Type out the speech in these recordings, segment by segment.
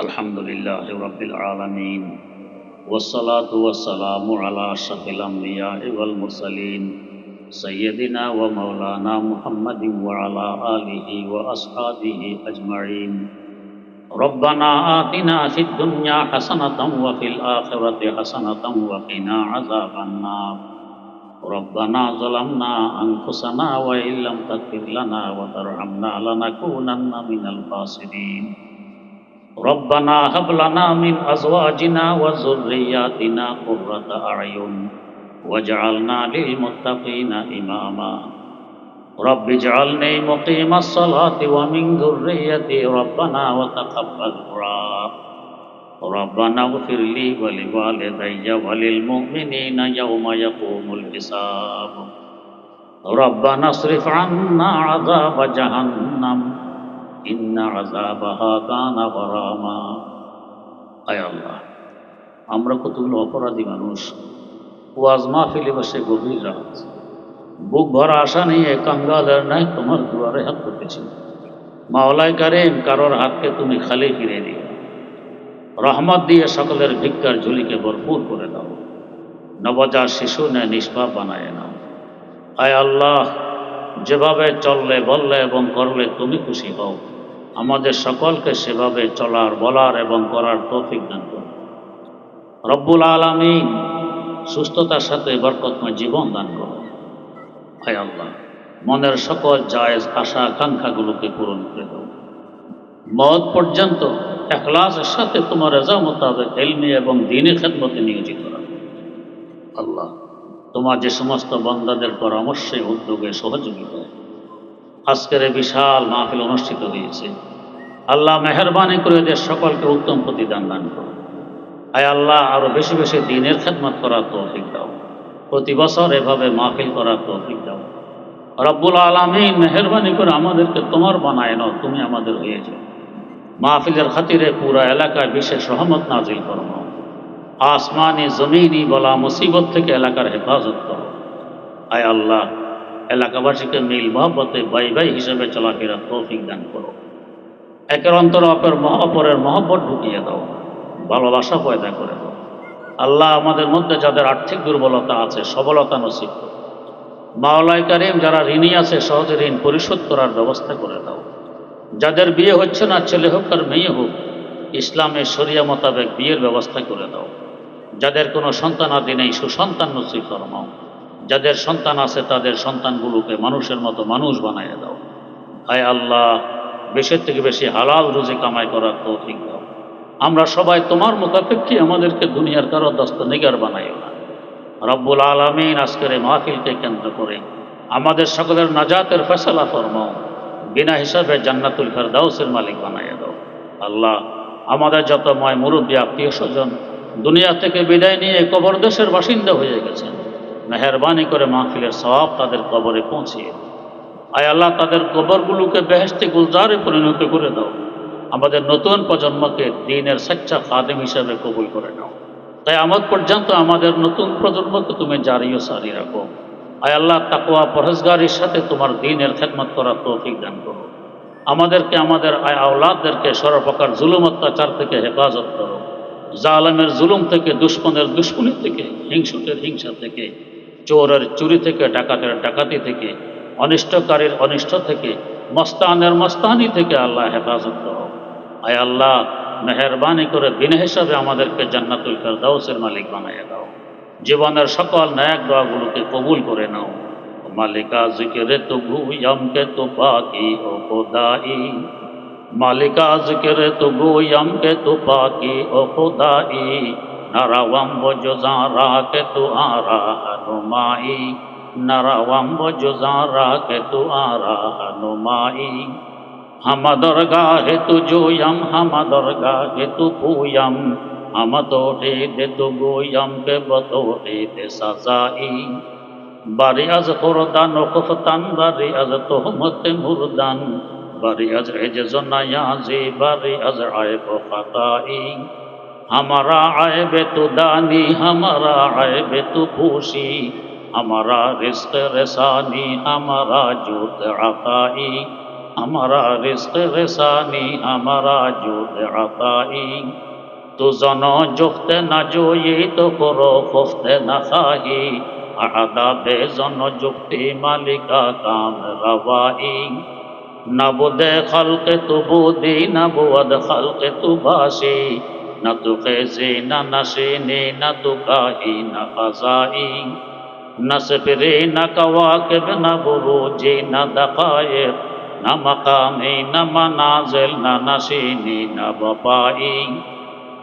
الحمدللہ رب العالمین والصلاة والسلام على أشرف الأنبياء والمرسلين سيدنا ومولانا محمد وعلى آله وأصحابه أجمعين ربنا آتنا في الدنيا حسنة وفي الآخرة حسنة وقنا عذاب النار ربنا ظلمنا أنفسنا وإن لم تغفر لنا وترحمنا لنكونن من الخاسرين ربنا هب لنا من أزواجنا وذرياتنا قرة أعين واجعلنا للمتقين إماما رب اجعلني مقيم الصلاة ومن ذريتي ربنا وتقبل دعاء ربنا اغفر لي ولوالدي وللمؤمنين يوم يقوم الحساب ربنا اصرف عنا عذاب جهنم ইন্না আযাবাহা কানা গরামা। আয় আল্লাহ, আমরা কতগুলো অপরাধী মানুষ ওয়াজ মাহফিলে বসে গভীর রাত বুক ভরা আশা নিয়ে কাঙ্গালের ন্যায় তোমার দুয়ারে হাত পেতেছি। মাওলাই কারীম, কারোর হাতকে তুমি খালি ফিরে দিও। রহমত দিয়ে সকলের ভিক্ষার ঝুলিকে ভরপুর করে দাও। নবজাত শিশু নে নিষ্পাপ বানায় নাও। আয় আল্লাহ, যেভাবে চললে বললে এবং করলে তুমি খুশি হও, আমাদের সকলকে সেভাবে চলার, বলার এবং করার তৌফিক দান করো। রব্বুল আলামিন, সুস্থতার সাথে বরকতময় জীবন দান করো। হায় আল্লাহ, মনের সকল জায়েজ আশা আকাঙ্ক্ষাগুলোকে পূরণ করে দাও। মওত পর্যন্ত ইখলাসের সাথে তোমার রেজা মোতাবেক ইলমি এবং দ্বীনি খেদমতে নিয়োজিত রাখো। আল্লাহ, তোমার যে সমস্ত বান্দাদের পরামর্শে, উদ্যোগে, সহযোগিতায় আজকের এই বিশাল মাহফিল অনুষ্ঠিত হয়েছে, আল্লাহ মেহেরবানি করে এদের সকলকে উত্তম প্রতিদান দান করো। আয় আল্লাহ, আরো বেশি বেশি দ্বীনের খেদমত করার তৌফিক দাও। প্রতি বছর এভাবে মাহফিল করার তৌফিক দাও। রব্বুল আলামিন, মেহেরবানি করে আমাদেরকে তোমার বানায় নাও, তুমি আমাদের হয়ে যাও। মাহফিলের খাতিরে পুরা এলাকায় বিশেষ রহমত নাজিল ফরমাও। আসমানি জমিনি বলা মুসিবত থেকে এলাকার হেফাজত করো। আয় আল্লাহ, এলাকাবাসীকে মিল মহব্বতে ভাই ভাই হিসেবে চলাফেরার তৌফিক দান করো। একের অন্তর অপরের মহব্বত ঢুকিয়ে দাও, ভালোবাসা পয়দা করে দাও। আল্লাহ, আমাদের মধ্যে যাদের আর্থিক দুর্বলতা আছে, সবলতা নসিব করো। মাওলাই কারীম, যারা ঋণী আছে, সহজে ঋণ পরিশোধ করার ব্যবস্থা করে দাও। যাদের বিয়ে হচ্ছে না, ছেলে হোক আর মেয়ে হোক, ইসলামের শরিয়া মোতাবেক বিয়ের ব্যবস্থা করে দাও। যাদের কোনো সন্তানাদি নেই, সুসন্তান নসিব ফরমাও। যাদের সন্তান আছে, তাদের সন্তানগুলোকে মানুষের মতো মানুষ বানাইয়া দাও। হায় আল্লাহ, বেশির থেকে বেশি হালাল রুজি কামাই করার তৌফিক দাও। আমরা সবাই তোমার মুখাপেক্ষী, আমাদেরকে দুনিয়ার কারো দস্তনিগার বানাইও না। রব্বুল আলামিন, আজকের এই মাহফিলকে কেন্দ্র করে আমাদের সকলের নাজাতের ফয়সালা ফরমাও। বিনা হিসাবে জান্নাতুল ফেরদাউসের মালিক বানাইয়া দাও। আল্লাহ, আমাদের যত ময় মুরব্বী, আত্মীয় স্বজন দুনিয়া থেকে বিদায় নিয়ে কবর দেশের বাসিন্দা হয়ে গেছেন, মেহেরবানি করে মাহফিলের সওয়াব তাদের কবরে পৌঁছিয়ে দাও। আয় আল্লাহ, তাদের কবরগুলোকে বেহেশতে গুলজারে পরিণত করে দাও। আমাদের নতুন প্রজন্মকে দ্বীনের সচ্চা খাদেম হিসাবে কবুল করে নাও। তাই আমার পর্যন্ত আমাদের নতুন প্রজন্মকে তুমি জারি ও সারি রাখো। আয় আল্লাহ, তাকওয়া পরহেজগারির সাথে তোমার দ্বীনের খেদমত করার তৌফিক দান করো। আমাদেরকে, আমাদের আওলাদদেরকে সর্বপ্রকার জুলুম অত্যাচার থেকে হেফাজত করো। জালেমের জুলুম থেকে, দুশ্মনের দুশ্মনী থেকে, হিংসুকের হিংসা থেকে, চোরের চুরি থেকে, ডাকাতের ডাকাতি থেকে, অনিষ্টকারীর অনিষ্ট থেকে, মস্তানের মস্তানি থেকে আল্লাহ হেফাজত করো। আয় আল্লাহ, মেহেরবানি করে বিনা হিসাবে আমাদেরকে জান্নাতুল ফেরদাউসের মালিক বানাইয়া দাও। জীবনের সকল ন্যাক দোয়াগুলোকে কবুল করে নাও। মালিকা জিকিরে তো গুয়ামকে তো পাকি ও খোদাই, মালিকা জিকিরে তো গুয়ামকে তো পাকি ও খোদাই, নারাওয়াম বজোজারা কে তো আরা নুমাই, নারাওয়াম বজোজারা কে তো আরা নুমাই, হামা দরগাহে তু জোয়ম, হামা দরগাহে তু পুয়ম, হামা তোটে দে তু গোয়ম কে বতোটে দে সাজাই, বারি আজ খোরদান ও খুফতান, বারি আজ তোহমতে মুরদান, বারি আজ এজজ নায়াজি, বারি আজ আয়ব খাতাই, हमारा आयब तो दानी, हमारा आयब तो पूशी, हमारा रिस्क रसानी, हमारा जूत अताई, हमारा रिज़्क़ रसानी, हमारा जूद अताई। तू जनो जुफ्ते न जोई तो करो खुफ्ते न खाही, अहदा बेजनो जुफ्ती मालिका काम रवाई। नबुदे खल्क तू बूदी, नबुअद खल्क तू बाशी, न तू खैजी न नशीनी, न तू काही न खजाई। न सफरे न कवाकिब न बुरूजी न दकायक, न मकामी न मनाजिल न नशीनी न बपाई।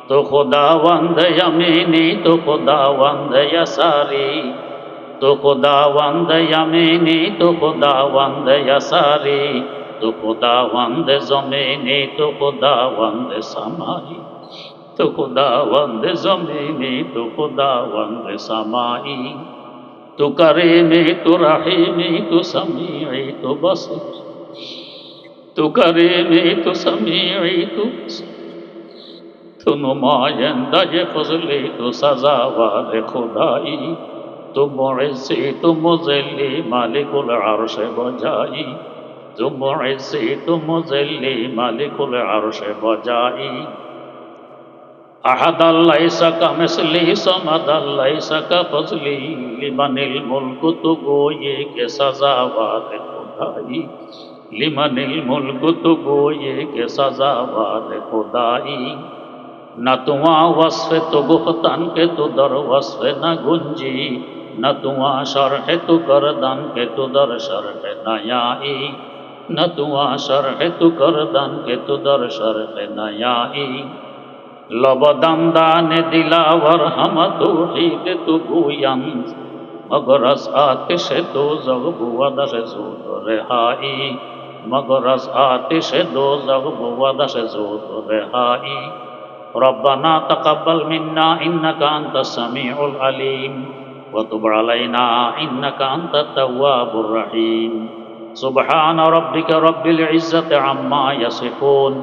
तो खुदावंद यमीनी, तो खुदावंद यसारी, तो खुदावंद यमीनी, तो खुदावंद यसारी, तो खुदावंद ज़मीनी, तो खुदावंद समाई। तो खुदावंद ज़मीनी, तो खुदावंद समाई। तू करीमी, तू रहीमी, तू समीई, तू बसीर। तू करीमी, तू समीई, तू तू नुमाइंदा ये फजली, तू सजावार खुदाई। तू मुइज़्ज़ी, तू मुज़िल्ली, मालिकुल अर्श बजाई। तू मुइज़्ज़ी, तू मुज़िल्ली, मालिकुल अर्श बजाई। अहद लैसा कमिस्ली, समद लैसा कफज़ली, लिमनिल मुल्कु, तू गोये के सजावार खुदाई। लिमनिल मुल्कु, तू गोये के सजावार खुदाई। न तुआ वस्फ़ तो गुफ्तन के तू दर वस्फ़ न गुंजी, न तुआ शरह तू गर्दन के तू दर शरह न याई। न तुआ शरह तू गर्दन के तू दर शरह न याई। लबदंदान दिलावर हम तौहीद तू गुयंद, मगरस आतिश दो ज़ग़ ज़ूद रिहाई। मगरस आतिश दो ज़ग़ ज़ूद रिहाई। रब्बना तक़ब्बल मिन्ना इन्नका अंतस समीउल अलीम, व तुब अलैना इन्नका अंतत तव्वाबुर रहीम। सुब्हान रब्बिका रब्बिल इज़्ज़ति अम्मा यसिफून,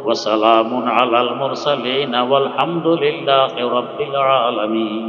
व सलामुन अलल मुरसलीन, वल्हम्दुलिल्लाहि रब्बिल आलमीन।